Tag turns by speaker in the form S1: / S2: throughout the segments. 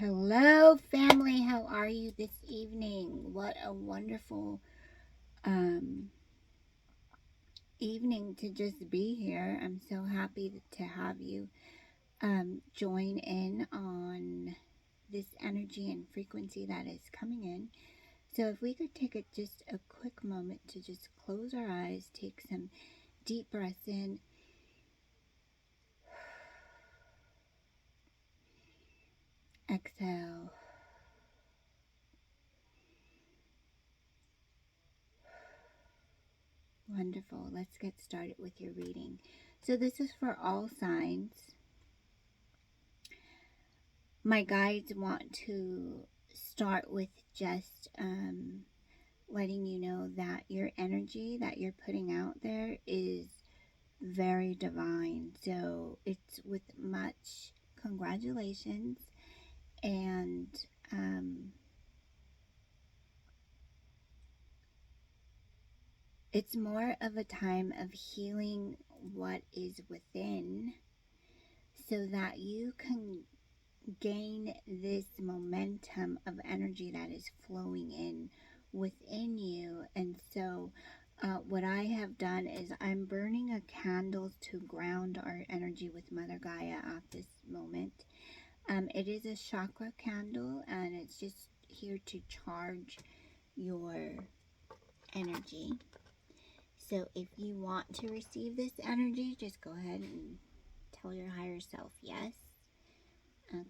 S1: Hello, family. How are you this evening? What a wonderful evening to just be here. I'm so happy to have you join in on this energy and frequency that is coming in. So if we could take just a quick moment to just close our eyes, take some deep breaths in, exhale. Wonderful. Let's get started with your reading. So this is for all signs. My guides want to start with just letting you know that your energy that you're putting out there is very divine. So it's with much congratulations, and it's more of a time of healing what is within so that you can gain this momentum of energy that is flowing in within you. And so what I have done is I'm burning a candle to ground our energy with Mother Gaia at this moment. It is a chakra candle, and it's just here to charge your energy. So if you want to receive this energy, just go ahead and tell your higher self yes.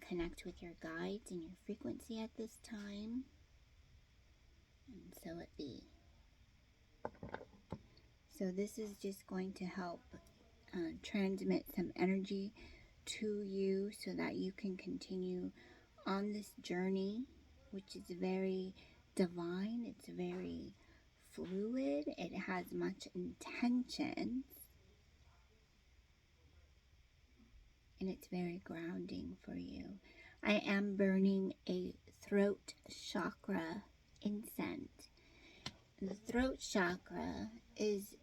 S1: Connect with your guides and your frequency at this time, and so it be. So this is just going to help transmit some energy to you so that you can continue on this journey, which is very divine. It's very fluid. It has much intention, and it's very grounding for you. I am burning a throat chakra incense. The throat chakra is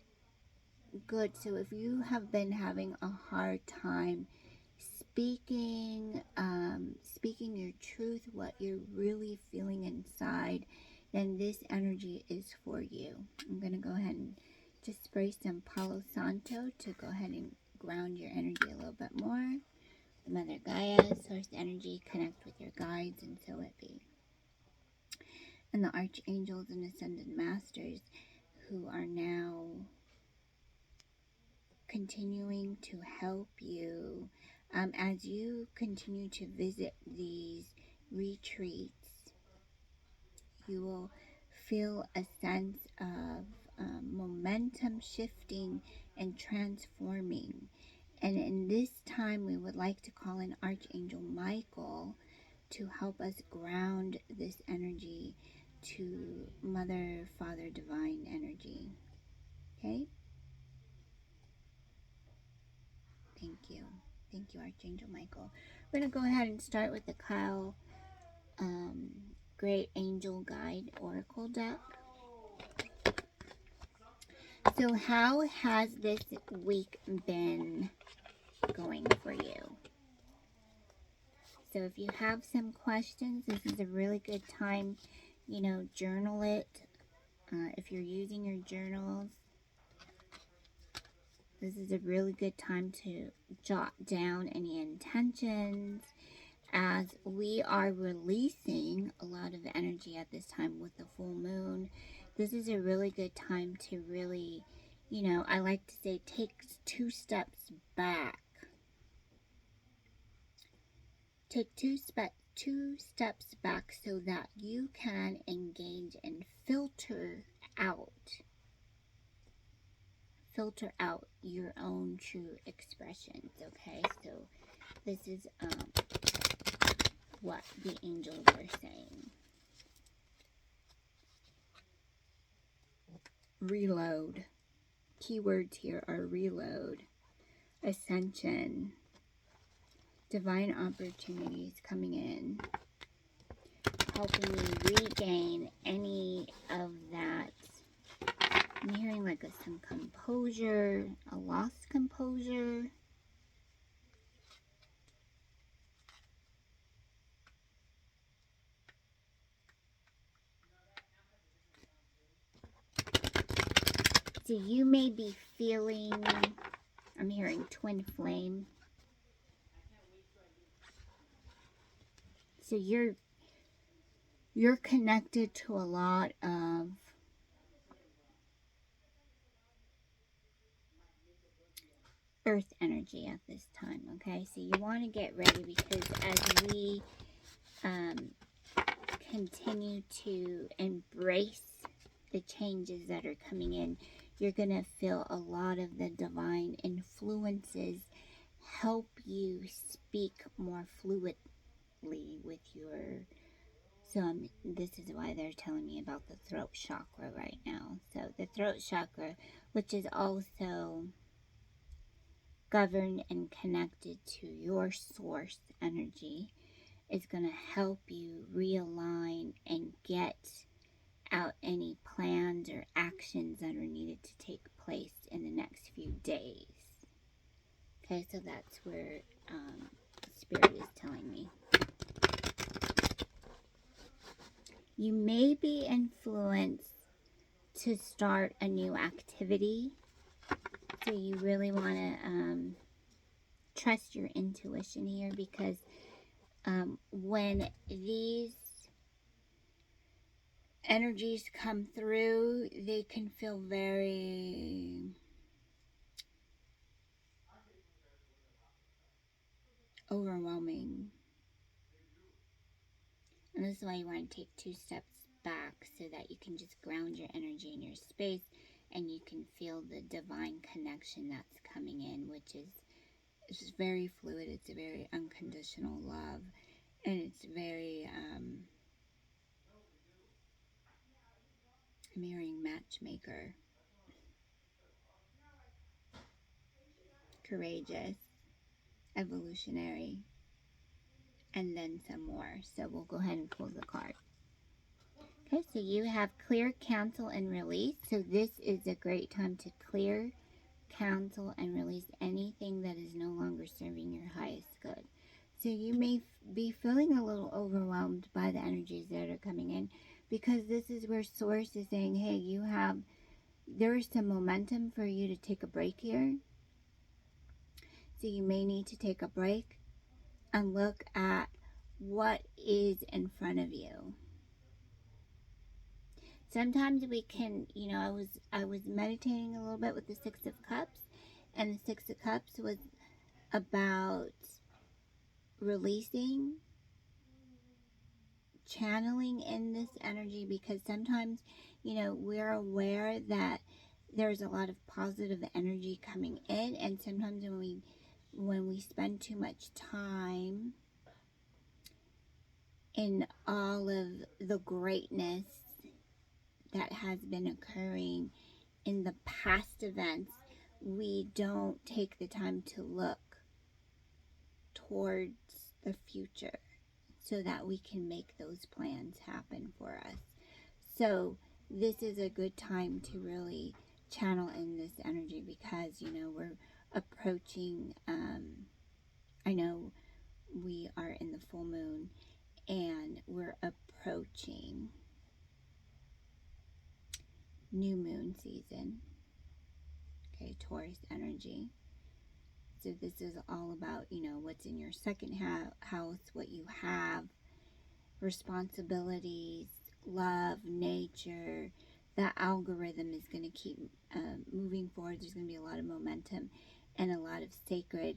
S1: good. So if you have been having a hard time speaking your truth, what you're really feeling inside, then this energy is for you. I'm going to go ahead and just spray some Palo Santo to go ahead and ground your energy a little bit more. The Mother Gaia, source energy, connect with your guides, and so it be. And the Archangels and Ascended Masters who are now continuing to help you as you continue to visit these retreats. You will feel a sense of momentum shifting and transforming. And in this time, we would like to call in Archangel Michael to help us ground this energy to Mother, Father, Divine energy. Okay? Thank you. Thank you, Archangel Michael. We're going to go ahead and start with the Kyle Great Angel Guide Oracle deck. So how has this week been going for you? So if you have some questions, this is a really good time, journal it. If you're using your journals, this is a really good time to jot down any intentions, as we are releasing a lot of energy at this time with the full moon. This is a really good time to really, I like to say, take 2 steps back. Take two steps back so that you can engage and filter out your own true expressions. Okay, so this is what the angels are saying. Reload. Keywords here are reload, ascension, divine opportunities coming in, helping you regain any of that. I'm hearing like some composure, a lost composure. So you may be feeling, I'm hearing twin flame. So you're connected to a lot of earth energy at this time, okay? So you want to get ready, because as we continue to embrace the changes that are coming in, you're going to feel a lot of the divine influences help you speak more fluidly with your... So this is why they're telling me about the throat chakra right now. So the throat chakra, which is also governed and connected to your source energy, is going to help you realign and get out any plans or actions that are needed to take place in the next few days. Okay, so that's where Spirit is telling me. You may be influenced to start a new activity. So you really want to trust your intuition here, because when these energies come through, they can feel very overwhelming. And this is why you want to take 2 steps back, so that you can just ground your energy in your space, and you can feel the divine connection that's coming in, which is, it's just very fluid. It's a very unconditional love, and it's very I'm hearing matchmaker, courageous, evolutionary, and then some more. So we'll go ahead and pull the card. Okay, so you have clear, cancel, and release. So this is a great time to clear, cancel, and release anything that is no longer serving your highest good. So you may be feeling a little overwhelmed by the energies that are coming in, because this is where Source is saying, hey, there is some momentum for you to take a break here. So you may need to take a break and look at what is in front of you. Sometimes we can, I was meditating a little bit with the Six of Cups, and the Six of Cups was about releasing, channeling in this energy, because sometimes, we're aware that there's a lot of positive energy coming in, and sometimes when we spend too much time in all of the greatness that has been occurring in the past events, we don't take the time to look towards the future so that we can make those plans happen for us. So this is a good time to really channel in this energy, because we're approaching, I know we are in the full moon, and we're approaching new moon season. Okay, Taurus energy. So this is all about, what's in your second house, what you have, responsibilities, love, nature. That algorithm is going to keep moving forward. There's going to be a lot of momentum and a lot of sacred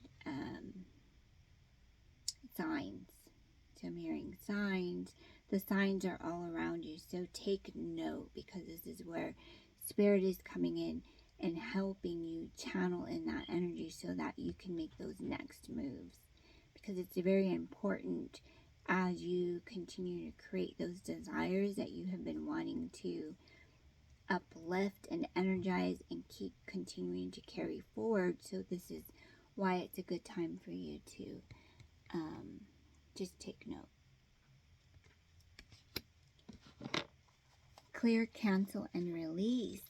S1: signs. So I'm hearing signs. The signs are all around you. So take note, because this is where Spirit is coming in and helping you channel in that energy so that you can make those next moves. Because it's very important as you continue to create those desires that you have been wanting to uplift and energize and keep continuing to carry forward. So this is why it's a good time for you to just take note. Clear, cancel, and release.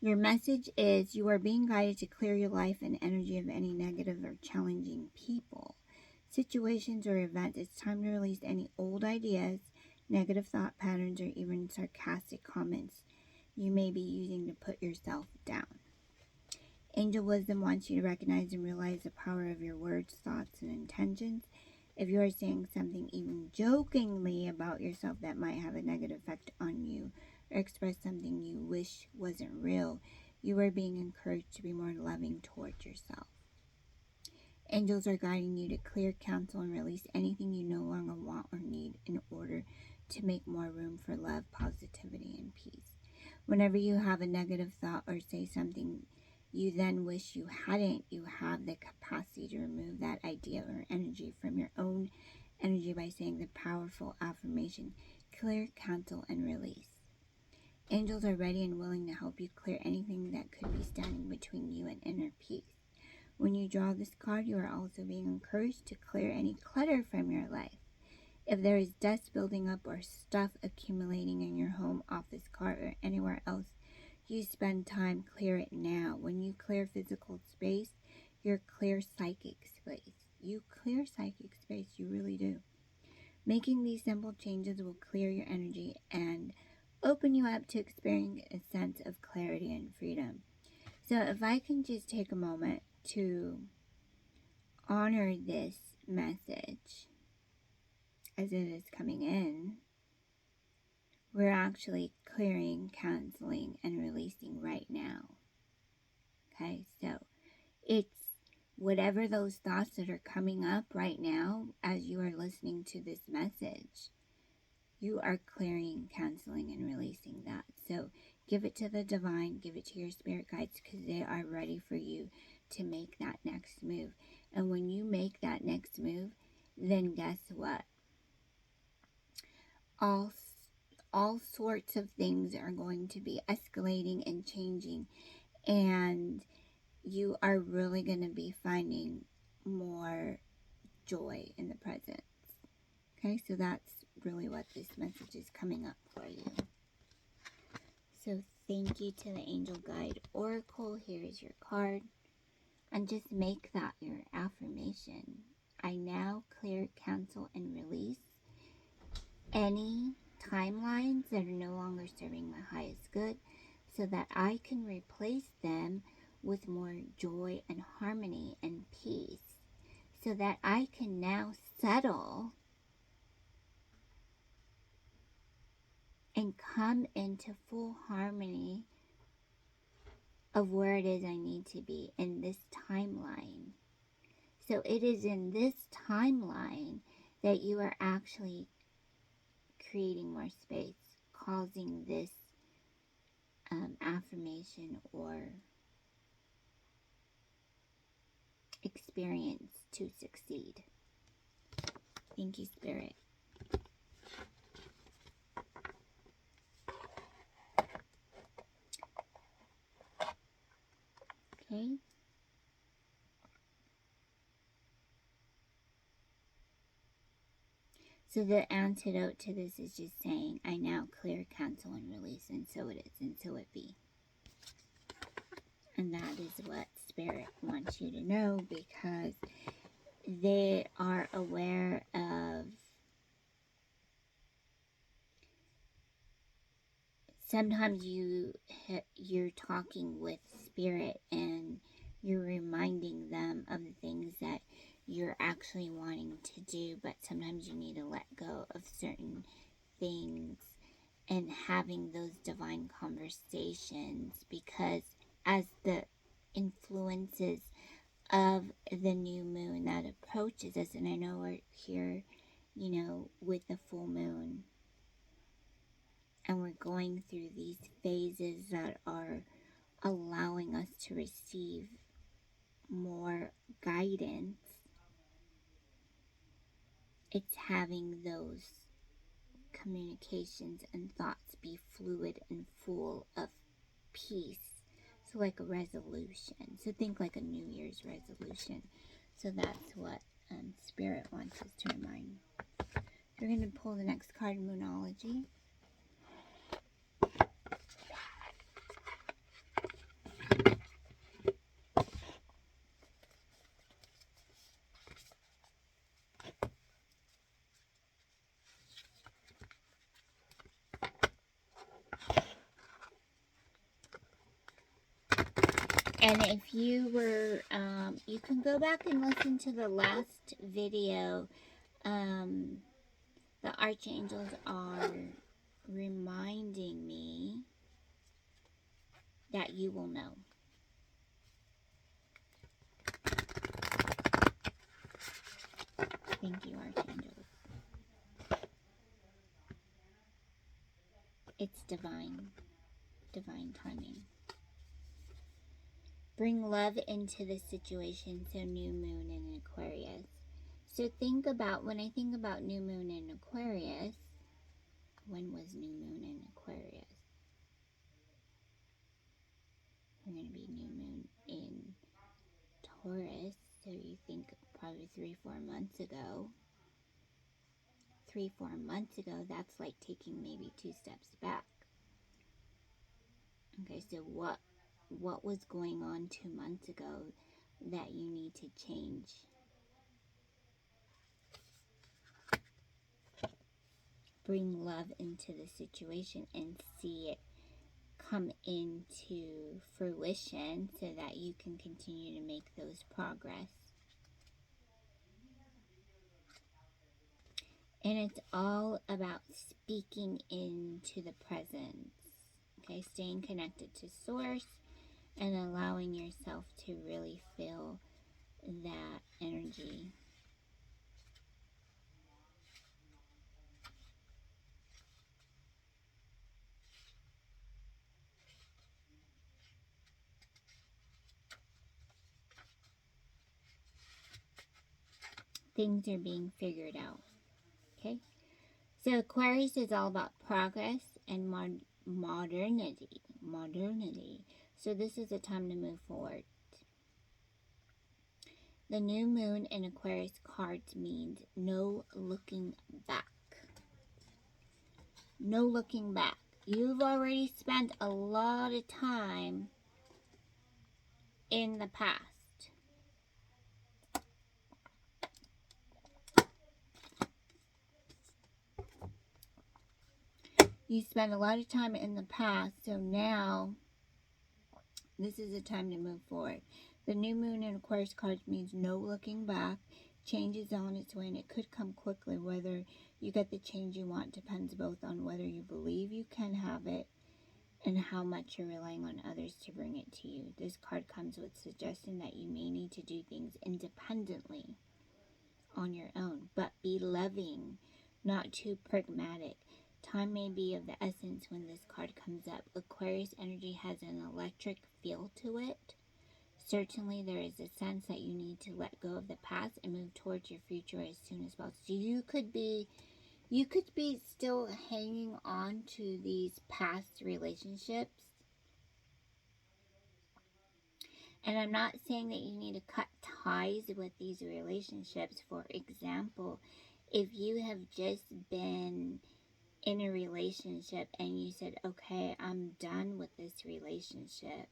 S1: Your message is you are being guided to clear your life and energy of any negative or challenging people, situations, or events. It's time to release any old ideas negative thought patterns, or even sarcastic comments you may be using to put yourself down. Angel wisdom wants you to recognize and realize the power of your words, thoughts, and intentions. If you are saying something even jokingly about yourself that might have a negative effect on you, or express something you wish wasn't real, you are being encouraged to be more loving towards yourself. Angels are guiding you to clear, cancel, and release anything you no longer want or need in order to make more room for love, positivity, and peace. Whenever you have a negative thought or say something you then wish you hadn't, you have the capacity to remove that idea or energy from your own energy by saying the powerful affirmation, clear, cancel, and release. Angels are ready and willing to help you clear anything that could be standing between you and inner peace. When you draw this card, you are also being encouraged to clear any clutter from your life. If there is dust building up or stuff accumulating in your home, office, car, or anywhere else you spend time, clear it now. When you clear physical space, you clear psychic space. You clear psychic space, you really do. Making these simple changes will clear your energy and open you up to experience a sense of clarity and freedom. So if I can just take a moment to honor this message as it is coming in, we're actually clearing, canceling, and releasing right now. Okay, so it's whatever those thoughts that are coming up right now as you are listening to this message, you are clearing, canceling, and releasing that. So give it to the divine, give it to your spirit guides, because they are ready for you to make that next move. And when you make that next move, then guess what? All sorts of things are going to be escalating and changing, and you are really going to be finding more joy in the present. Okay, so that's really what this message is coming up for you. So thank you to the Angel Guide Oracle. Here is your card. And just make that your affirmation. I now clear, cancel, and release any timelines that are no longer serving my highest good, so that I can replace them with more joy and harmony and peace, so that I can now settle and come into full harmony of where it is I need to be in this timeline. So it is in this timeline that you are actually creating more space, causing this affirmation or experience to succeed. Thank you, Spirit. Okay. So the antidote to this is just saying, I now clear, cancel, and release, and so it is, and so it be. And that is what Spirit wants you to know, because they are aware of sometimes you're talking with Spirit and you're reminding them of the things that you're actually wanting to do, but sometimes you need to let go of certain things and having those divine conversations, because as the influences of the new moon that approaches us, and I know we're here, with the full moon, and we're going through these phases that are allowing us to receive more guidance. It's having those communications and thoughts be fluid and full of peace. So like a resolution. So think like a New Year's resolution. So that's what Spirit wants us to remind. We're going to pull the next card, Moonology. And if you were, you can go back and listen to the last video. The archangels are reminding me that you will know. Thank you, archangels. It's divine timing. Bring love into the situation, so new moon in Aquarius. So think about, when I think about new moon in Aquarius, when was new moon in Aquarius? We're going to be new moon in Taurus, so you think probably 3-4 months ago. 3-4 months ago, that's like taking maybe 2 steps back. Okay, so what was going on 2 months ago that you need to change? Bring love into the situation and see it come into fruition so that you can continue to make those progress. And it's all about speaking into the presence. Okay, staying connected to source and allowing yourself to really feel that energy. Things are being figured out. Okay, so Aquarius is all about progress and modernity. So this is a time to move forward. The new moon in Aquarius cards means no looking back. No looking back. You've already spent a lot of time in the past. You spent a lot of time in the past, so now this is a time to move forward. The new moon in Aquarius cards means no looking back. Change is on its way, and it could come quickly. Whether you get the change you want depends both on whether you believe you can have it and how much you're relying on others to bring it to you. This card comes with suggestion that you may need to do things independently on your own, but be loving, not too pragmatic. Time may be of the essence when this card comes up. Aquarius energy has an electric feel to it. Certainly there is a sense that you need to let go of the past and move towards your future as soon as possible. So you could be still hanging on to these past relationships. And I'm not saying that you need to cut ties with these relationships. For example, if you have just been in a relationship and you said, okay, I'm done with this relationship.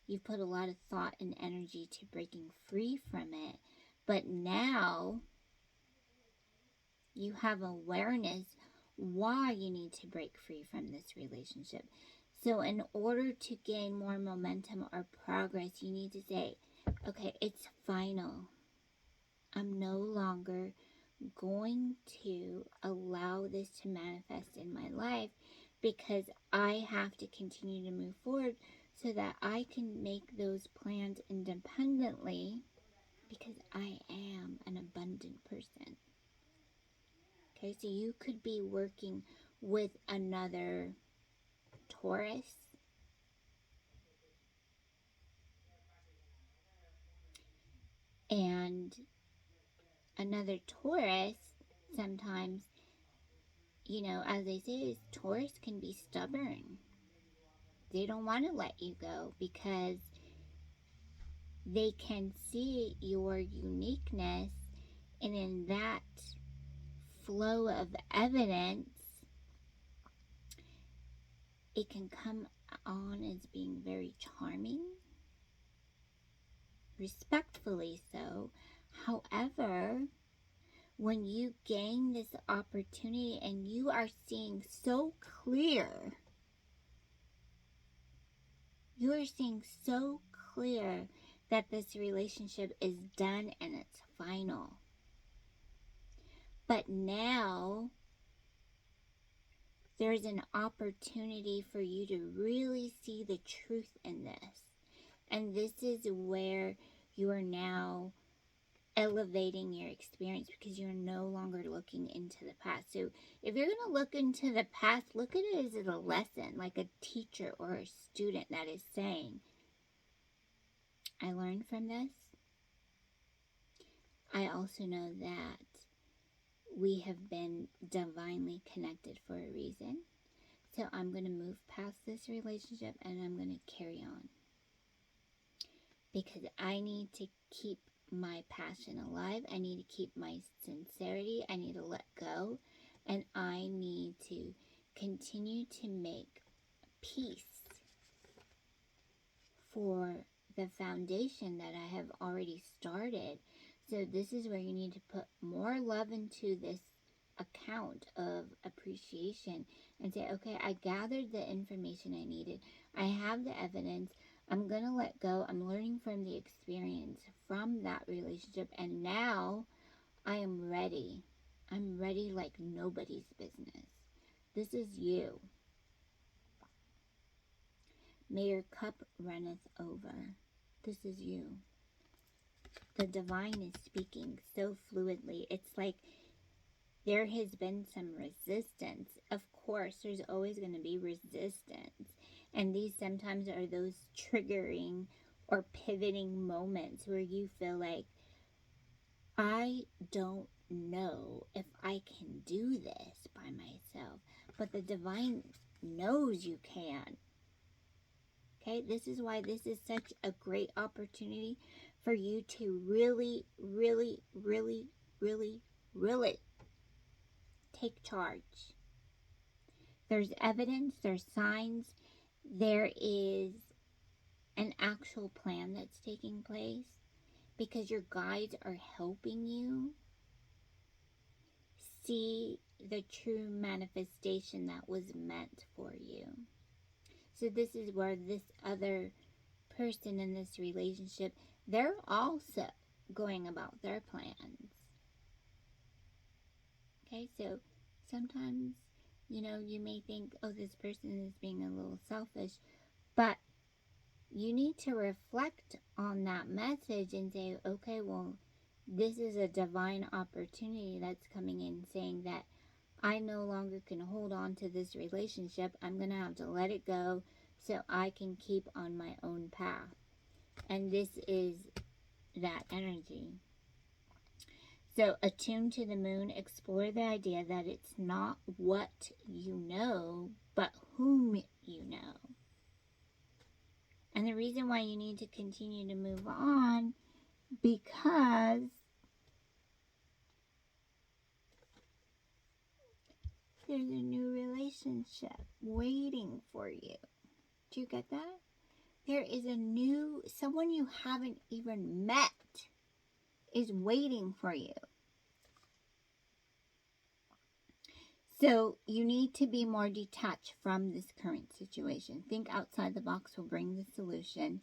S1: You've put a lot of thought and energy to breaking free from it. But now you have awareness why you need to break free from this relationship. So in order to gain more momentum or progress, you need to say, okay, it's final. I'm no longer going to allow this to manifest in my life because I have to continue to move forward so that I can make those plans independently because I am an abundant person. Okay, so you could be working with another Taurus, and another Taurus sometimes, you know, as they say, Taurus can be stubborn. They don't want to let you go because they can see your uniqueness, and in that flow of evidence, it can come on as being very charming, respectfully so. However, when you gain this opportunity and you are seeing so clear You are seeing so clear that this relationship is done and it's final. But now there's an opportunity for you to really see the truth in this. And this is where you are now elevating your experience, because you're no longer looking into the past. So if you're going to look into the past, look at it as a lesson, like a teacher or a student that is saying, I learned from this. I also know that we have been divinely connected for a reason. So I'm going to move past this relationship and I'm going to carry on. Because I need to keep my passion alive. I need to keep my sincerity. I need to let go. And I need to continue to make peace for the foundation that I have already started. So this is where you need to put more love into this account of appreciation and say, okay, I gathered the information I needed. I have the evidence. I'm going to let go. I'm learning from the experience from that relationship. And now I am ready. I'm ready like nobody's business. This is you. May your cup runneth over. This is you. The divine is speaking so fluidly. It's like there has been some resistance. Of course, there's always going to be resistance. And these sometimes are those triggering or pivoting moments where you feel like, I don't know if I can do this by myself. But the divine knows you can. Okay, this is why this is such a great opportunity for you to really, really, really, really, really take charge. There's evidence, there's signs, there is an actual plan that's taking place because your guides are helping you see the true manifestation that was meant for you. So this is where this other person in this relationship, they're also going about their plans. Okay, so sometimes, you may think, oh, this person is being a little selfish, but you need to reflect on that message and say, okay, well, this is a divine opportunity that's coming in saying that I no longer can hold on to this relationship. I'm going to have to let it go so I can keep on my own path. And this is that energy. So attune to the moon, explore the idea that it's not what you know, but whom you know. And the reason why you need to continue to move on, because there's a new relationship waiting for you. Do you get that? There is a new, someone you haven't even met is waiting for you. So you need to be more detached from this current situation. Think outside the box will bring the solution.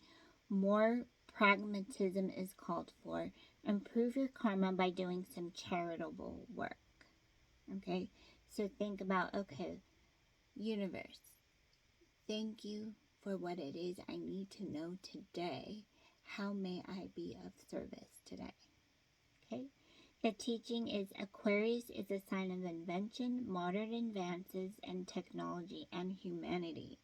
S1: More pragmatism is called for. Improve your karma by doing some charitable work. Okay? So think about, okay, universe, thank you for what it is I need to know today. How may I be of service today? Okay? The teaching is Aquarius is a sign of invention, modern advances, and technology and humanity.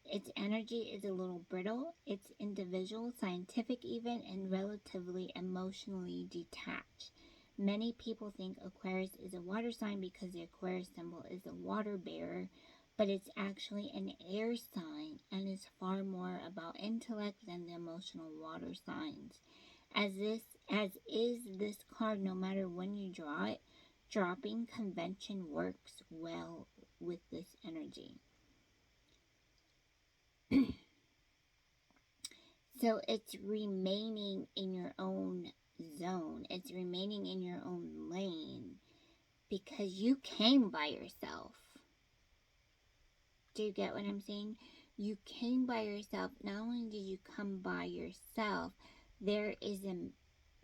S1: Its energy is a little brittle. It's individual, scientific even, and relatively emotionally detached. Many people think Aquarius is a water sign because the Aquarius symbol is a water bearer, but it's actually an air sign and is far more about intellect than the emotional water signs. As is this card, no matter when you draw it, dropping convention works well with this energy. So it's remaining in your own zone. It's remaining in your own lane because you came by yourself. Do you get what I'm saying? You came by yourself. Not only did you come by yourself, there is a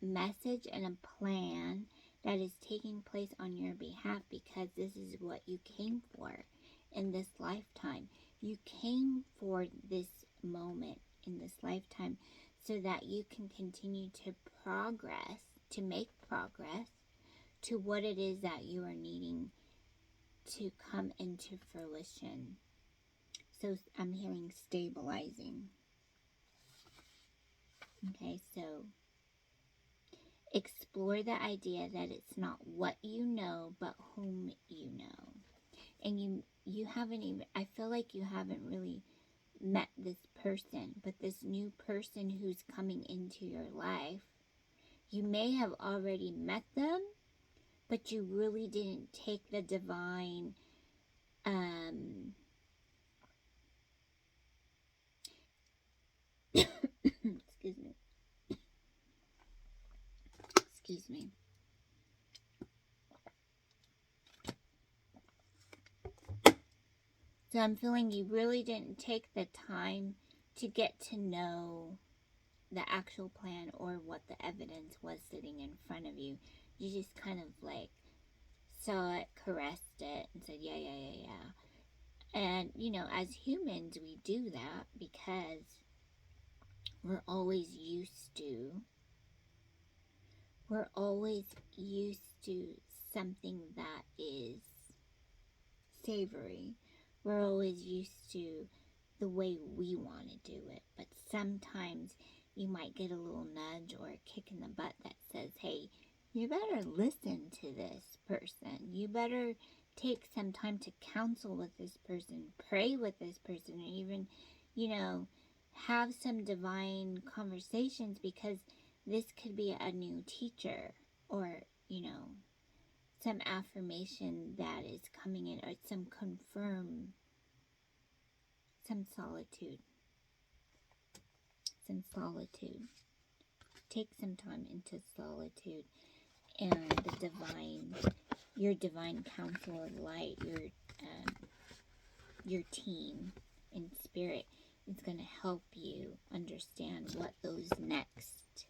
S1: message and a plan that is taking place on your behalf, because this is what you came for in this lifetime. You came for this moment in this lifetime so that you can continue to progress, to make progress to what it is that you are needing to come into fruition. So I'm hearing stabilizing. Okay, so explore the idea that it's not what you know, but whom you know. And you haven't even, I feel like you haven't really met this person, but this new person who's coming into your life, you may have already met them, but you really didn't take the divine excuse me. So I'm feeling you really didn't take the time to get to know the actual plan or what the evidence was sitting in front of you. You just kind of like saw it, caressed it, and said, yeah, yeah, yeah, yeah. And, you know, as humans, we do that because we're always used to something that is savory. We're always used to the way we want to do it. But sometimes you might get a little nudge or a kick in the butt that says, hey, you better listen to this person. You better take some time to counsel with this person, pray with this person, or even, you know, have some divine conversations, because this could be a new teacher, or, you know, some affirmation that is coming in, or some solitude. Take some time into solitude, and the divine, your divine counsel of light, your team in spirit is going to help you understand what those next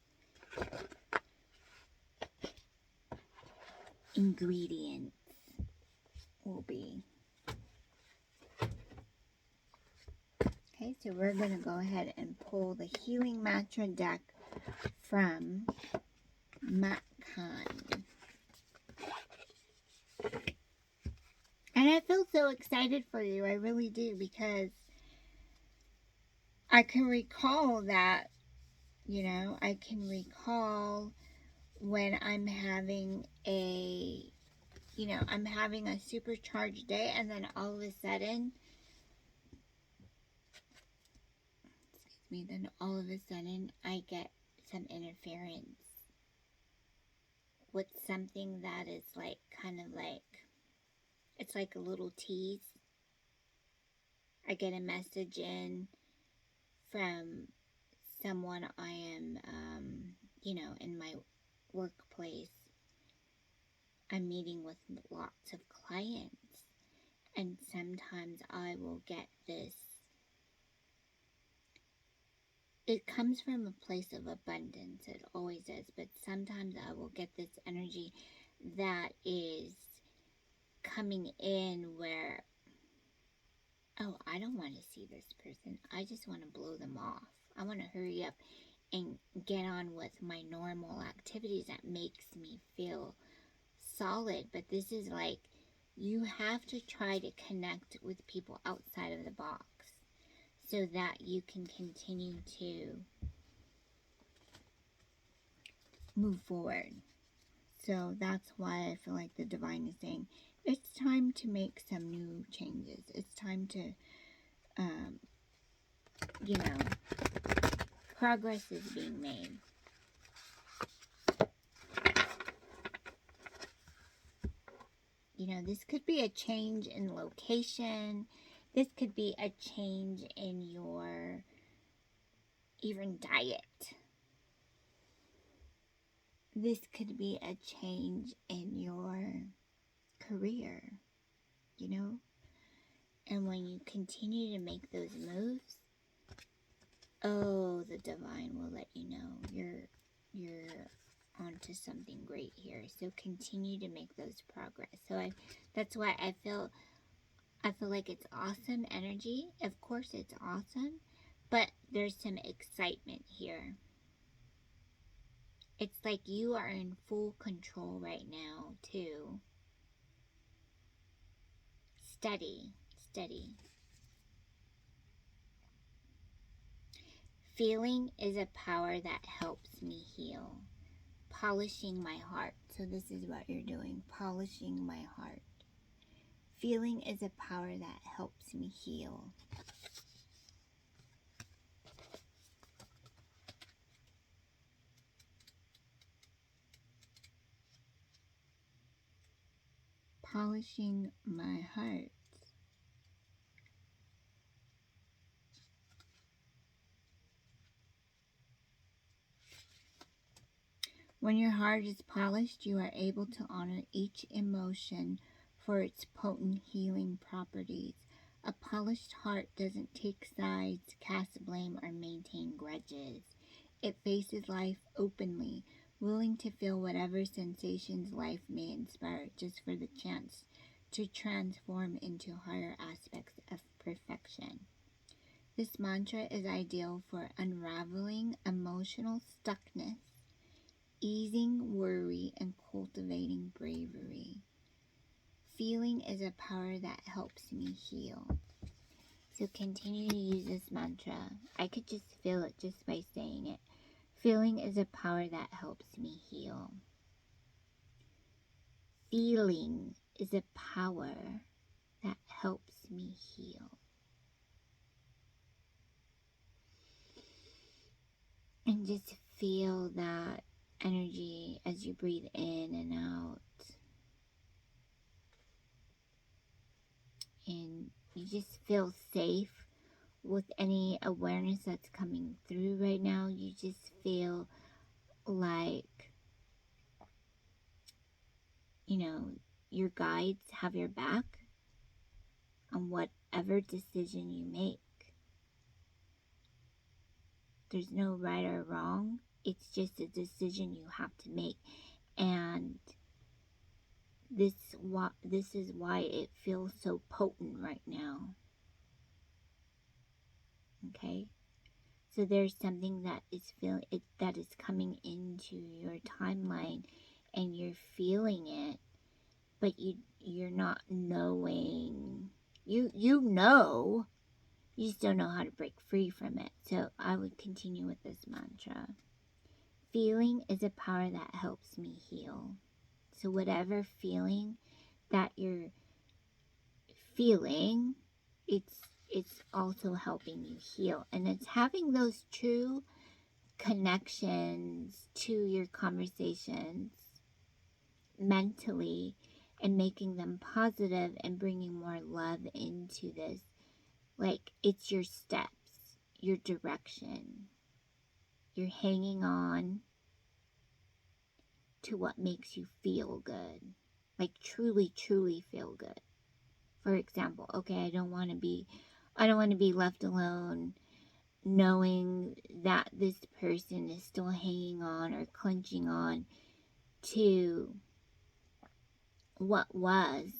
S1: ingredients will be. Okay, so we're going to go ahead and pull the Healing Mantra deck from Matkan. And I feel so excited for you, I really do, because I can recall that, you know, I can recall when I'm having a, you know, I'm having a supercharged day, and then all of a sudden, I get some interference with something that is like, kind of like, it's like a little tease. I get a message in from someone I am, you know, in my workplace. I'm meeting with lots of clients, and sometimes I will get this. It comes from a place of abundance, it always is, but sometimes I will get this energy that is coming in where, oh, I don't want to see this person. I just want to blow them off. I want to hurry up and get on with my normal activities that makes me feel solid. But this is like, you have to try to connect with people outside of the box so that you can continue to move forward. So that's why I feel like the divine is saying, it's time to make some new changes. It's time to, you know, progress is being made. You know, this could be a change in location. This could be a change in your even diet. This could be a change in your career, you know. And when you continue to make those moves, oh, the divine will let you know you're onto something great here. So continue to make those progress. So that's why I feel like it's awesome energy. Of course it's awesome, but there's some excitement here. It's like you are in full control right now, too. Steady, steady. Feeling is a power that helps me heal. Polishing my heart. So this is what you're doing, polishing my heart. Feeling is a power that helps me heal. Polishing my heart. When your heart is polished, you are able to honor each emotion for its potent healing properties. A polished heart doesn't take sides, cast blame, or maintain grudges. It faces life openly, willing to feel whatever sensations life may inspire, just for the chance to transform into higher aspects of perfection. This mantra is ideal for unraveling emotional stuckness, easing worry, and cultivating bravery. Feeling is a power that helps me heal. So continue to use this mantra. I could just feel it just by saying it. Feeling is a power that helps me heal. Feeling is a power that helps me heal. And just feel that energy as you breathe in and out. And you just feel safe with any awareness that's coming through right now. You just feel like, you know, your guides have your back on whatever decision you make. There's no right or wrong. It's just a decision you have to make. And this is why it feels so potent right now. Okay? So there's something that is coming into your timeline, and you're feeling it, but you're not knowing. You know, you just don't know how to break free from it. So I would continue with this mantra. Feeling is a power that helps me heal. So whatever feeling that you're feeling, it's also helping you heal. And it's having those true connections to your conversations mentally and making them positive and bringing more love into this. Like, it's your steps, your direction. You're hanging on to what makes you feel good. Like, truly, truly feel good. For example, okay, I don't want to be left alone knowing that this person is still hanging on or clenching on to what was,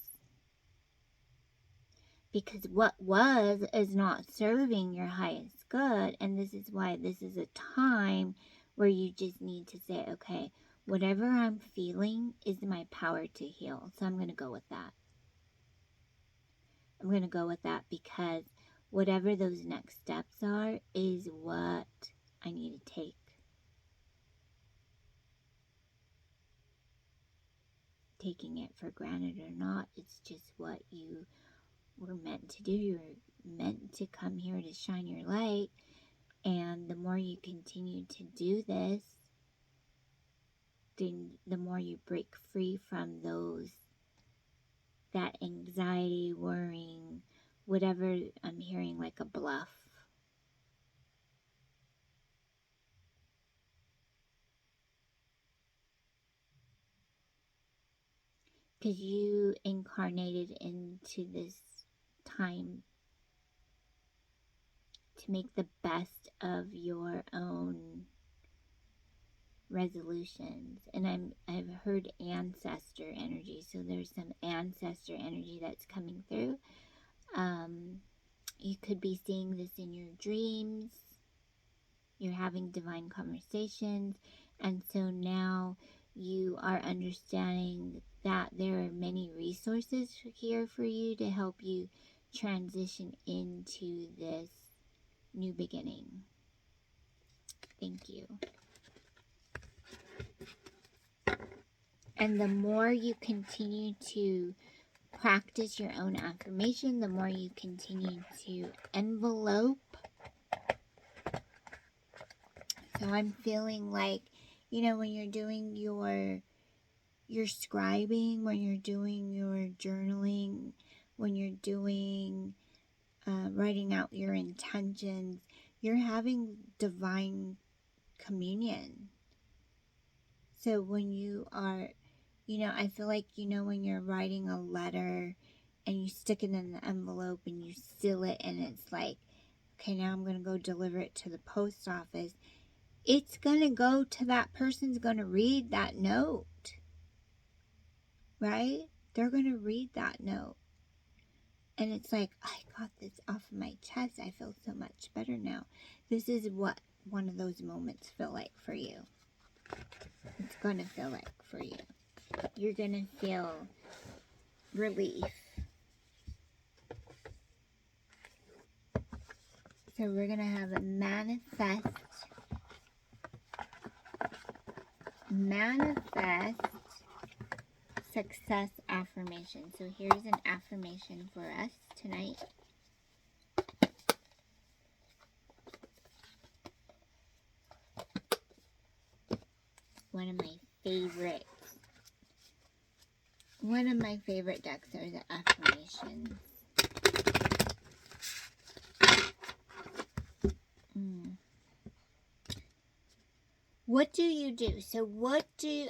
S1: because what was is not serving your highest good. And this is why this is a time where you just need to say, okay, whatever I'm feeling is my power to heal. So I'm going to go with that. I'm going to go with that, because whatever those next steps are is what I need to take. Taking it for granted or not, it's just what you were meant to do. You're meant to come here to shine your light. And the more you continue to do this, then the more you break free from that anxiety, worrying, whatever I'm hearing, like a bluff. Because you incarnated into this time to make the best of your own resolutions. And I've heard ancestor energy, so there's some ancestor energy that's coming through. You could be seeing this in your dreams. You're having divine conversations, and so now you are understanding that there are many resources here for you to help you transition into this new beginning. Thank you. And the more you continue to practice your own affirmation, the more you continue to envelope. So I'm feeling like, you know, when you're doing your scribing, when you're doing your journaling, when you're doing writing out your intentions, you're having divine communion. So when you are, you know, I feel like, you know, when you're writing a letter and you stick it in an envelope and you seal it, and it's like, okay, now I'm going to go deliver it to the post office. It's going to go to that person's going to read that note, right? They're going to read that note. And it's like, I got this off of my chest. I feel so much better now. This is what one of those moments feel like for you. It's going to feel like for you. You're going to feel relief. So we're going to have a manifest success affirmation. So here's an affirmation for us tonight. One of my favorite decks are the affirmations. What do you do? So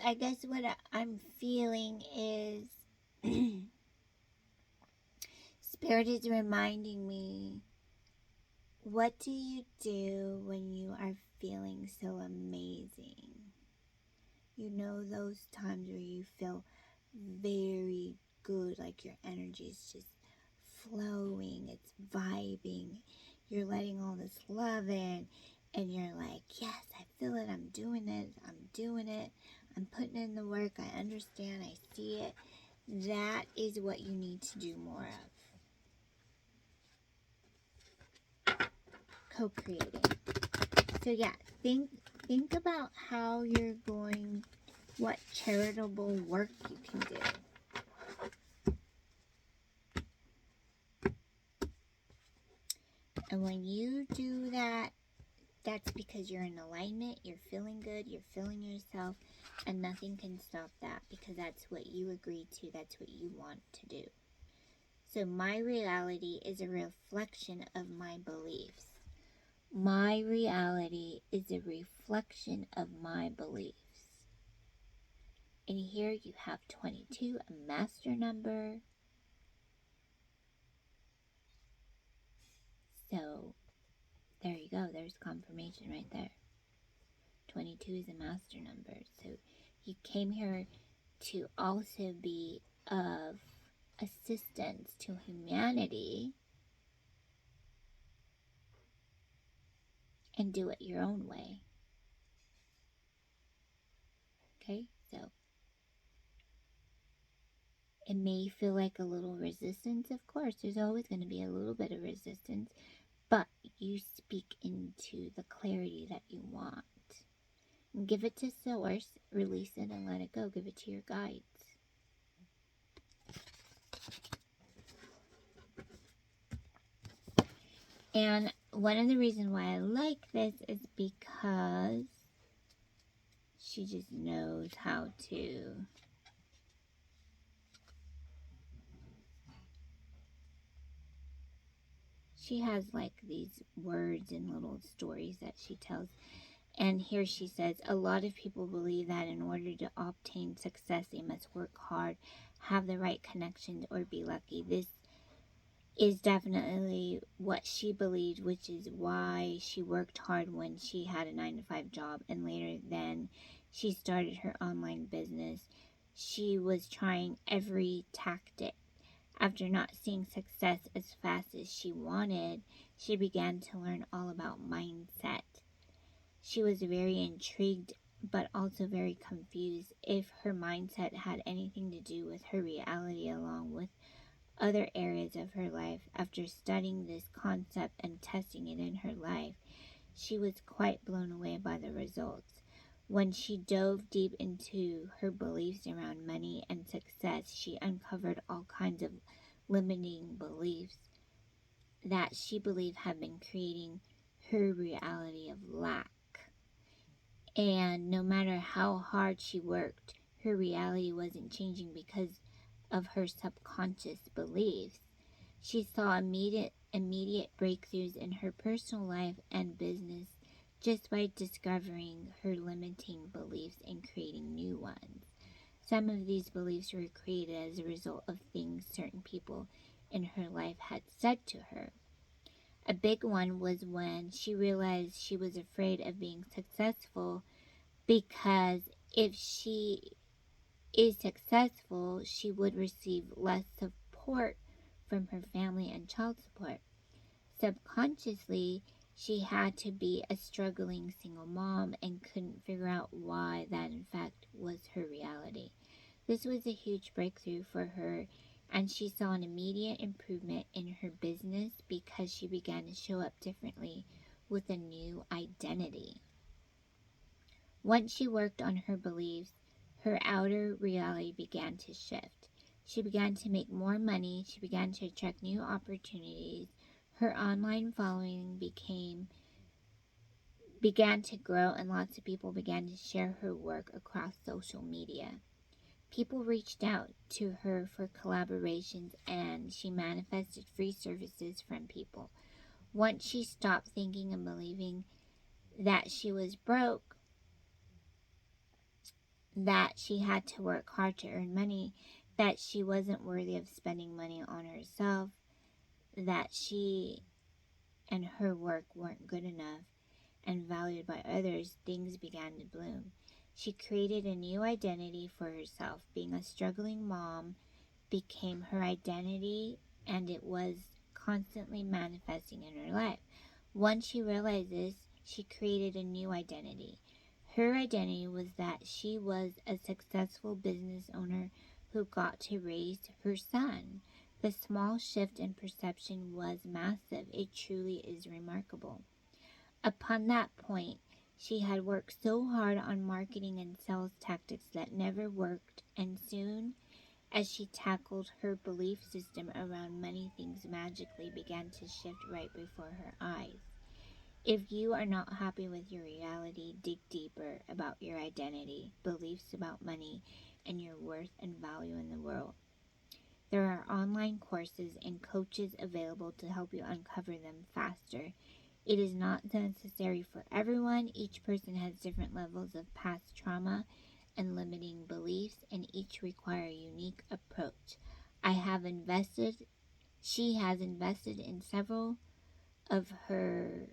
S1: I guess what I'm feeling is Spirit is reminding me, what do you do when you are feeling so amazing? You know, those times where you feel very good, like your energy is just flowing, it's vibing, you're letting all this love in, and you're like, yes, I feel it, I'm doing it, I'm putting in the work, I understand, I see it. That is what you need to do more of. Co-creating. So yeah, think about how you're going, what charitable work you can do. And when you do that, that's because you're in alignment, you're feeling good, you're feeling yourself, and nothing can stop that because that's what you agreed to, that's what you want to do. So my reality is a reflection of my beliefs. My reality is a reflection of my beliefs. And here you have 22, a master number. So there you go. There's confirmation right there. 22 is a master number. So you came here to also be of assistance to humanity and do it your own way. Okay, so it may feel like a little resistance. Of course, there's always going to be a little bit of resistance, but you speak into the clarity that you want. And give it to Source, release it and let it go. Give it to your guides. And one of the reasons why I like this is because she just knows how to she has like these words and little stories that she tells. And here she says, a lot of people believe that in order to obtain success, they must work hard, have the right connections, or be lucky. This is definitely what she believed, which is why she worked hard when she had a 9-to-5 job, and later then she started her online business. She was trying every tactic. After not seeing success as fast as she wanted, she began to learn all about mindset. She was very intrigued but also very confused if her mindset had anything to do with her reality along with other areas of her life. After studying this concept and testing it in her life, she was quite blown away by the results. When she dove deep into her beliefs around money and success, she uncovered all kinds of limiting beliefs that she believed had been creating her reality of lack. And no matter how hard she worked, her reality wasn't changing because of her subconscious beliefs. She saw immediate breakthroughs in her personal life and business just by discovering her limiting beliefs and creating new ones. Some of these beliefs were created as a result of things certain people in her life had said to her. A big one was when she realized she was afraid of being successful because if she is successful, she would receive less support from her family and child support. Subconsciously, she had to be a struggling single mom and couldn't figure out why that in fact was her reality. This was a huge breakthrough for her, and she saw an immediate improvement in her business because she began to show up differently with a new identity. Once she worked on her beliefs, her outer reality began to shift. She began to make more money. She began to attract new opportunities. Her online following began to grow, and lots of people began to share her work across social media. People reached out to her for collaborations, and she manifested free services from people. Once she stopped thinking and believing that she was broke, that she had to work hard to earn money, that she wasn't worthy of spending money on herself, that she and her work weren't good enough and valued by others, things began to bloom. She created a new identity for herself. Being a struggling mom became her identity, and it was constantly manifesting in her life. Once she realized this, she created a new identity. Her identity was that she was a successful business owner who got to raise her son. The small shift in perception was massive. It truly is remarkable. Upon that point, she had worked so hard on marketing and sales tactics that never worked, and soon as she tackled her belief system around money, things magically began to shift right before her eyes. If you are not happy with your reality, dig deeper about your identity, beliefs about money, and your worth and value in the world. There are online courses and coaches available to help you uncover them faster. It is not necessary for everyone. Each person has different levels of past trauma and limiting beliefs, and each require a unique approach. She has invested in several of her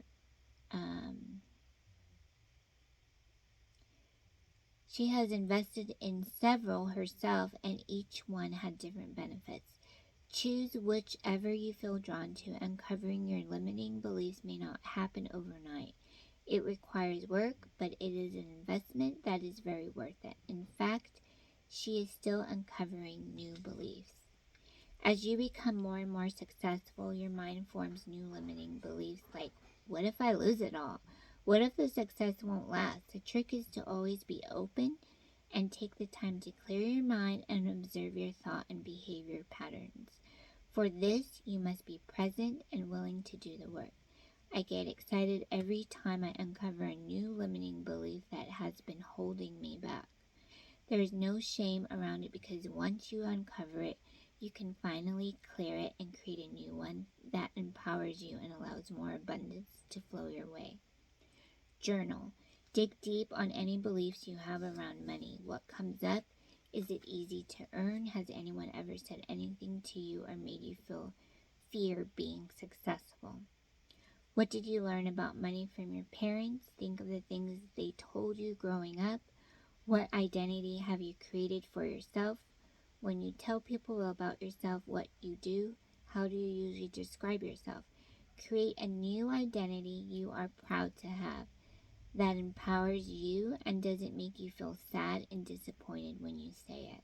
S1: She has invested in several herself, and each one had different benefits. Choose whichever you feel drawn to. Uncovering your limiting beliefs may not happen overnight. It requires work, but it is an investment that is very worth it. In fact, she is still uncovering new beliefs. As you become more and more successful, your mind forms new limiting beliefs like, what if I lose it all? What if the success won't last? The trick is to always be open and take the time to clear your mind and observe your thought and behavior patterns. For this, you must be present and willing to do the work. I get excited every time I uncover a new limiting belief that has been holding me back. There is no shame around it because once you uncover it, you can finally clear it and create a new one that empowers you and allows more abundance to flow your way. Journal. Dig deep on any beliefs you have around money. What comes up? Is it easy to earn? Has anyone ever said anything to you or made you feel fear being successful. What did you learn about money from your parents? Think of the things they told you growing up. What identity have you created for yourself? When you tell people about yourself, what you do, how do you usually describe yourself? Create a new identity you are proud to have that empowers you and doesn't make you feel sad and disappointed when you say it.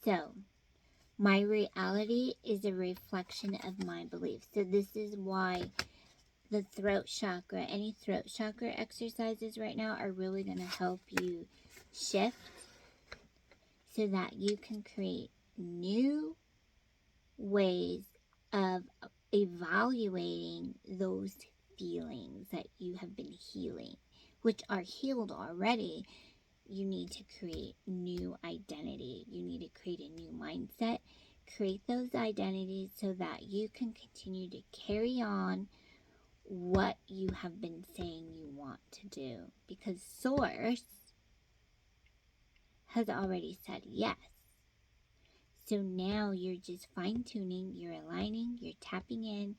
S1: So, my reality is a reflection of my beliefs. So this is why the throat chakra, any throat chakra exercises right now are really going to help you shift so that you can create new ways of evaluating those feelings that you have been healing, which are healed already. You need to create new identity. You need to create a new mindset. Create those identities so that you can continue to carry on what you have been saying you want to do. Because Source has already said yes. So now you're just fine-tuning, you're aligning, you're tapping in,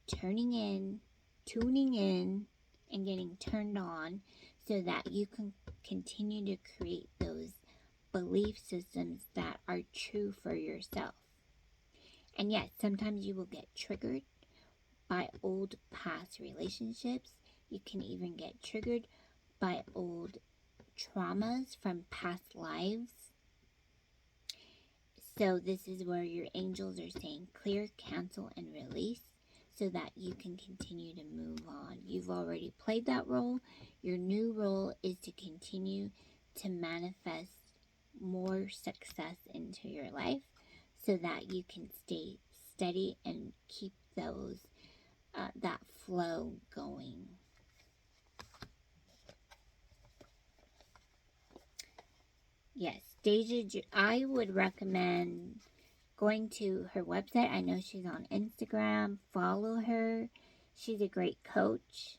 S1: turning in, tuning in, and getting turned on so that you can continue to create those belief systems that are true for yourself. And yes, sometimes you will get triggered by old past relationships. You can even get triggered by old traumas from past lives. So this is where your angels are saying clear, cancel, and release so that you can continue to move on. You've already played that role. Your new role is to continue to manifest more success into your life so that you can stay steady and keep those that flow going. Yes, Deja, I would recommend going to her website. I know she's on Instagram. Follow her. She's a great coach.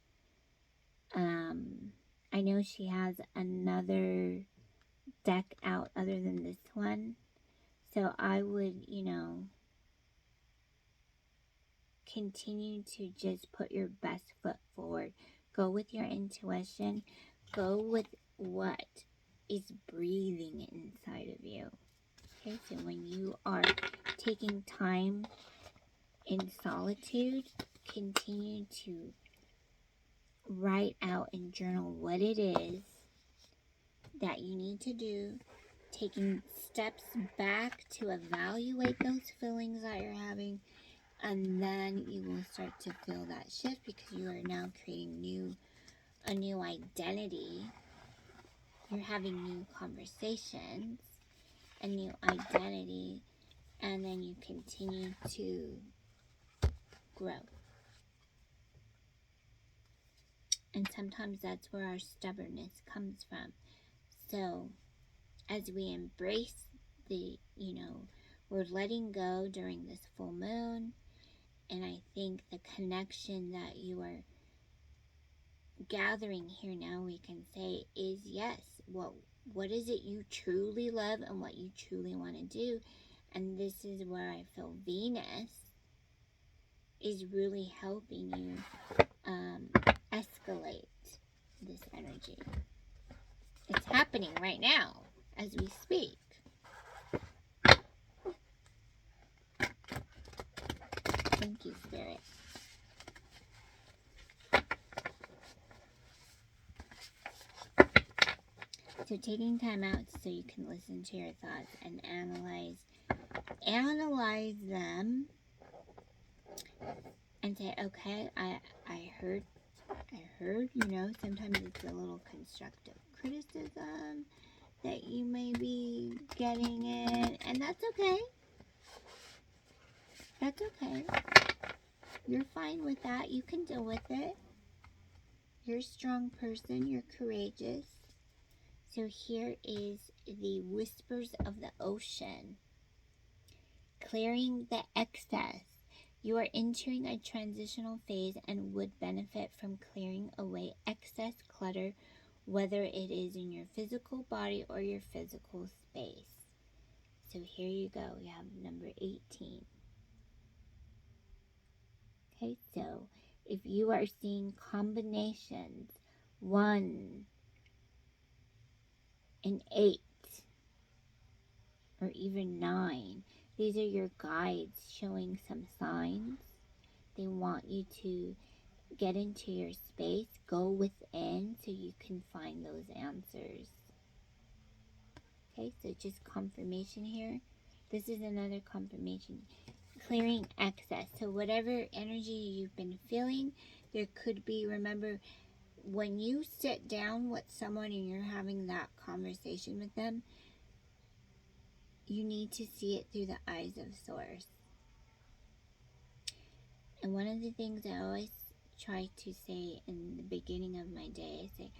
S1: I know she has another deck out other than this one. So I would, continue to just put your best foot forward. Go with your intuition. Go with what is breathing inside of you. Okay, so when you are taking time in solitude, continue to write out and journal what it is that you need to do, taking steps back to evaluate those feelings that you're having, and then you will start to feel that shift because you are now creating a new identity. You're having new conversations, a new identity, and then you continue to grow. And sometimes that's where our stubbornness comes from. So as we embrace we're letting go during this full moon, and I think the connection that you are gathering here now, we can say, is yes, what is it you truly love and what you truly want to do. And this is where I feel Venus is really helping you escalate this energy. It's happening right now as we speak. Thank you, Spirit. So taking time out so you can listen to your thoughts and analyze them and say, okay, I heard, sometimes it's a little constructive criticism that you may be getting in, and that's okay. That's okay. You're fine with that. You can deal with it. You're a strong person. You're courageous. So here is the whispers of the ocean. Clearing the excess. You are entering a transitional phase and would benefit from clearing away excess clutter, whether it is in your physical body or your physical space. so here you go. We have number 18. Okay, so if you are seeing combinations 1 and 8 or even 9, these are your guides showing some signs. They want you to get into your space, go within so you can find those answers. Okay, so just confirmation here. This is another confirmation. Clearing excess. So whatever energy you've been feeling, there could be, remember, when you sit down with someone and you're having that conversation with them, you need to see it through the eyes of Source. And one of the things I always try to say in the beginning of my day, I say,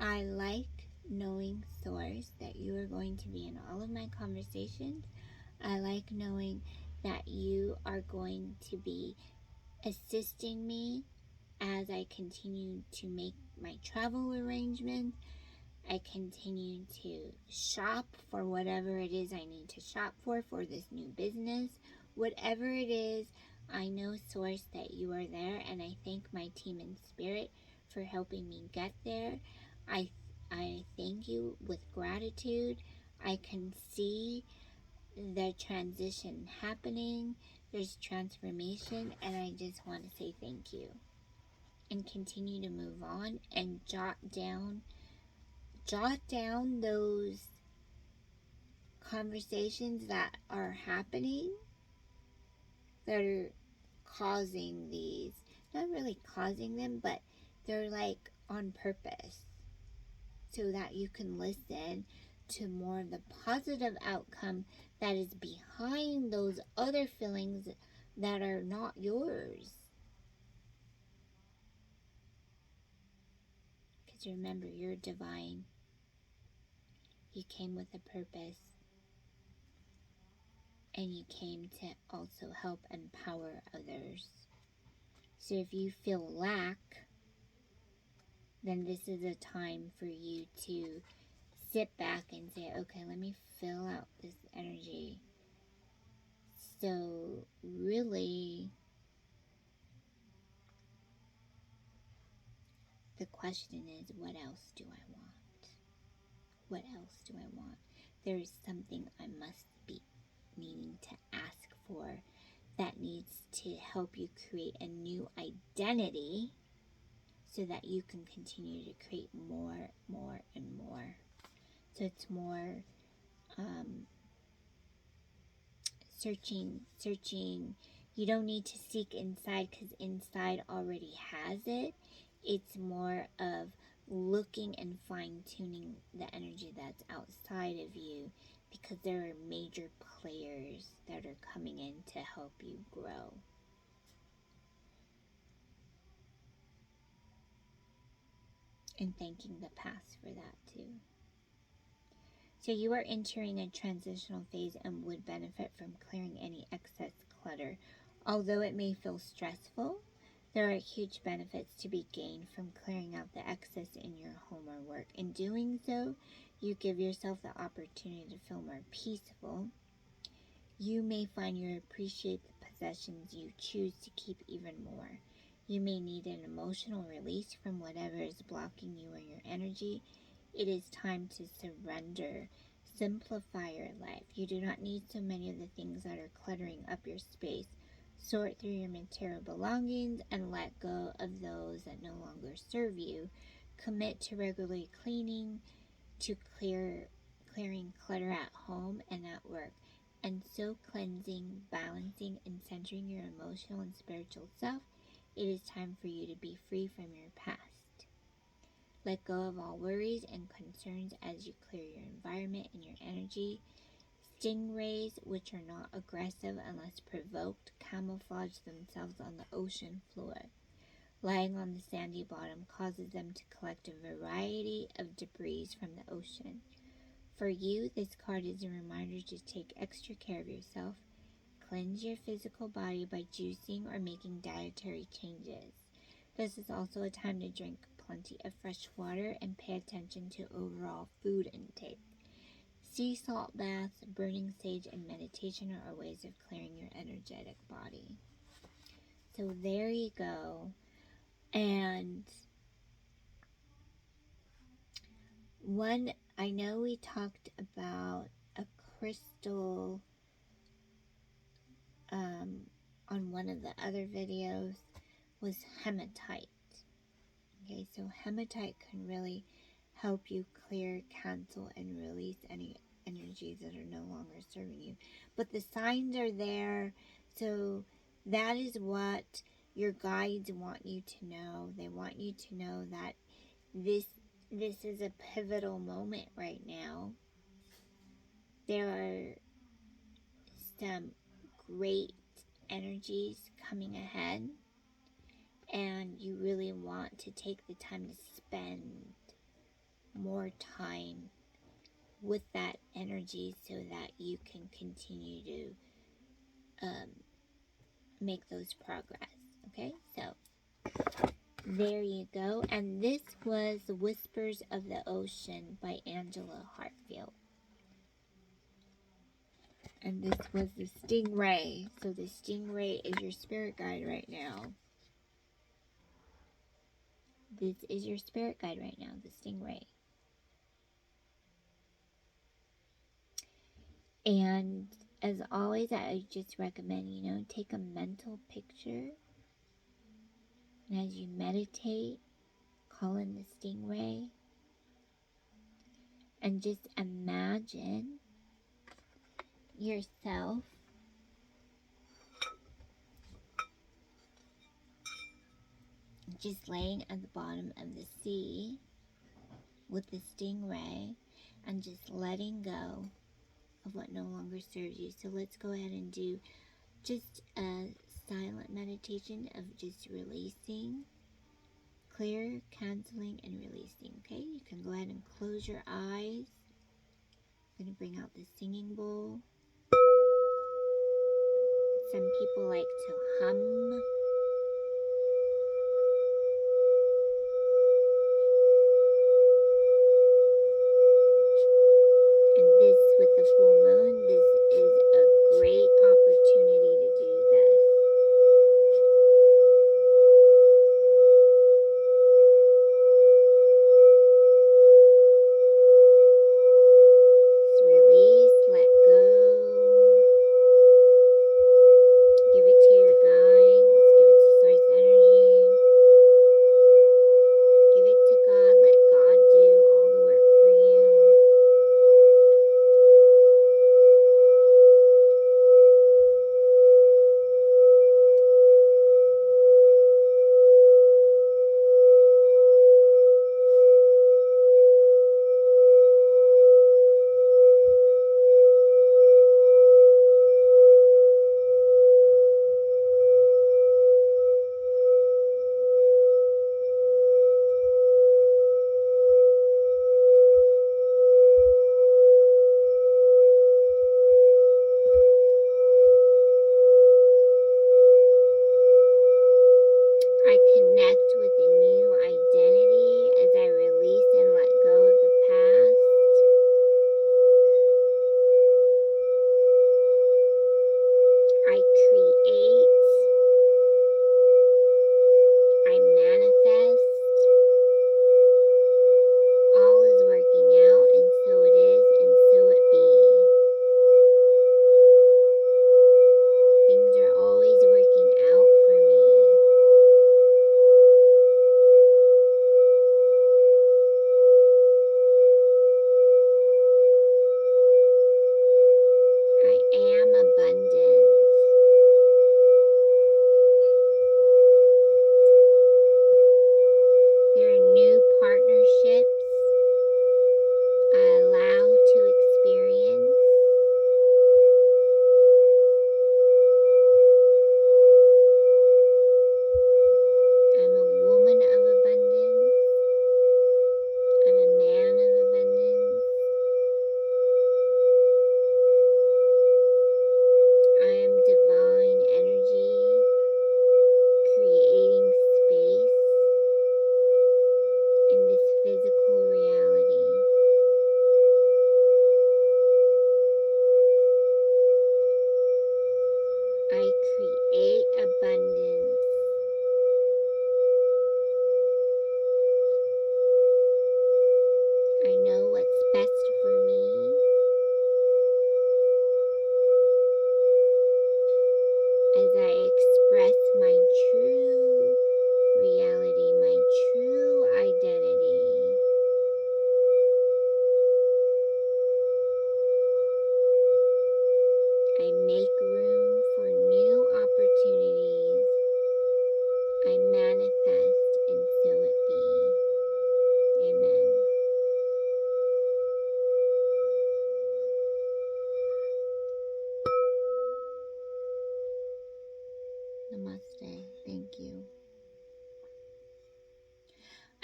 S1: I like knowing, Source, that you are going to be in all of my conversations. I like knowing that you are going to be assisting me as I continue to make my travel arrangements. I continue to shop for whatever it is I need to shop for this new business. Whatever it is, I know, Source, that you are there, and I thank my team in spirit for helping me get there. I thank you with gratitude. I can see the transition happening. There's transformation, and I just want to say thank you. And continue to move on and jot down those conversations that are happening that are causing these, not really causing them, but they're like on purpose, so that you can listen to more of the positive outcome that is behind those other feelings that are not yours. Because remember, you're divine. You came with a purpose. And you came to also help empower others. So if you feel lack, then this is a time for you to sit back and say, okay, let me fill out this energy. So really, the question is, what else do I want? What else do I want? There is something I must be needing to ask for that needs to help you create a new identity, so that you can continue to create more, and more. So it's more searching. You don't need to seek inside, because inside already has it. It's more of looking and fine-tuning the energy that's outside of you, because there are major players that are coming in to help you grow. And thanking the past for that too. So you are entering a transitional phase and would benefit from clearing any excess clutter. Although it may feel stressful, there are huge benefits to be gained from clearing out the excess in your home or work. In doing so, you give yourself the opportunity to feel more peaceful. You may find you appreciate the possessions you choose to keep even more. You may need an emotional release from whatever is blocking you or your energy. It is time to surrender. Simplify your life. You do not need so many of the things that are cluttering up your space. Sort through your material belongings and let go of those that no longer serve you. Commit to regularly cleaning, to clearing clutter at home and at work. And so cleansing, balancing, and centering your emotional and spiritual self, it is time for you to be free from your past. Let go of all worries and concerns as you clear your environment and your energy. Stingrays, which are not aggressive unless provoked, camouflage themselves on the ocean floor. Lying on the sandy bottom causes them to collect a variety of debris from the ocean. For you, this card is a reminder to take extra care of yourself. Cleanse your physical body by juicing or making dietary changes. This is also a time to drink plenty of fresh water and pay attention to overall food intake. sea salt baths, burning sage, and meditation are ways of clearing your energetic body. So there you go. And I know we talked about a crystal on one of the other videos, was hematite. Okay, so hematite can really help you clear, cancel, and release any energies that are no longer serving you. But the signs are there, so that is what your guides want you to know. They want you to know that this is a pivotal moment right now. There are some great energies coming ahead, and you really want to take the time to spend more time with that energy so that you can continue to make those progress. Okay, so there you go. And this was Whispers of the Ocean by Angela Hartfield. And this was the stingray. So the stingray is your spirit guide right now. This is your spirit guide right now, the stingray. And as always, I just recommend, take a mental picture. And as you meditate, call in the stingray. And just imagine yourself just laying at the bottom of the sea with the stingray and just letting go of what no longer serves you. So let's go ahead and do just a silent meditation of just releasing, clear, canceling, and releasing. Okay, you can go ahead and close your eyes. I'm going to bring out the singing bowl. Some people like to hum. And this, with the full moon, this is a great opportunity to do this. Just release, let go. Give it to your guides, give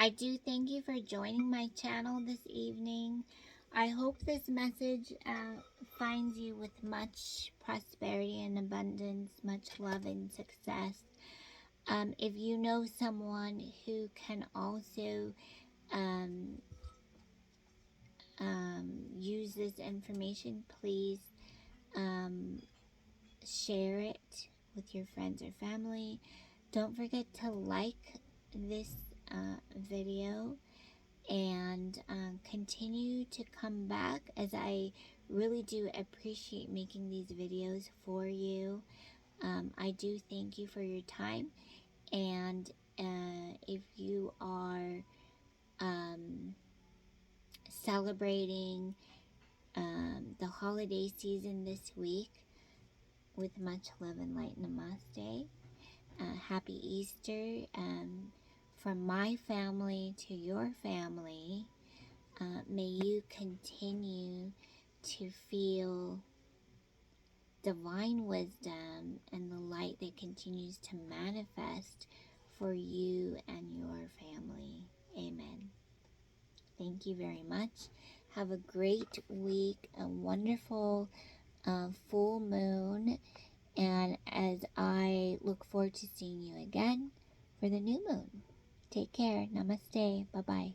S1: I do thank you for joining my channel this evening. I hope this message finds you with much prosperity and abundance, much love and success. If you know someone who can also um, use this information, please share it with your friends or family. Don't forget to like this video and continue to come back, as I really do appreciate making these videos for you. I do thank you for your time, and if you are celebrating the holiday season this week, with much love and light, namaste. Happy Easter from my family to your family. May you continue to feel divine wisdom and the light that continues to manifest for you and your family. Amen. Thank you very much. Have a great week, a wonderful full moon, and as I look forward to seeing you again for the new moon. Take care. Namaste. Bye-bye.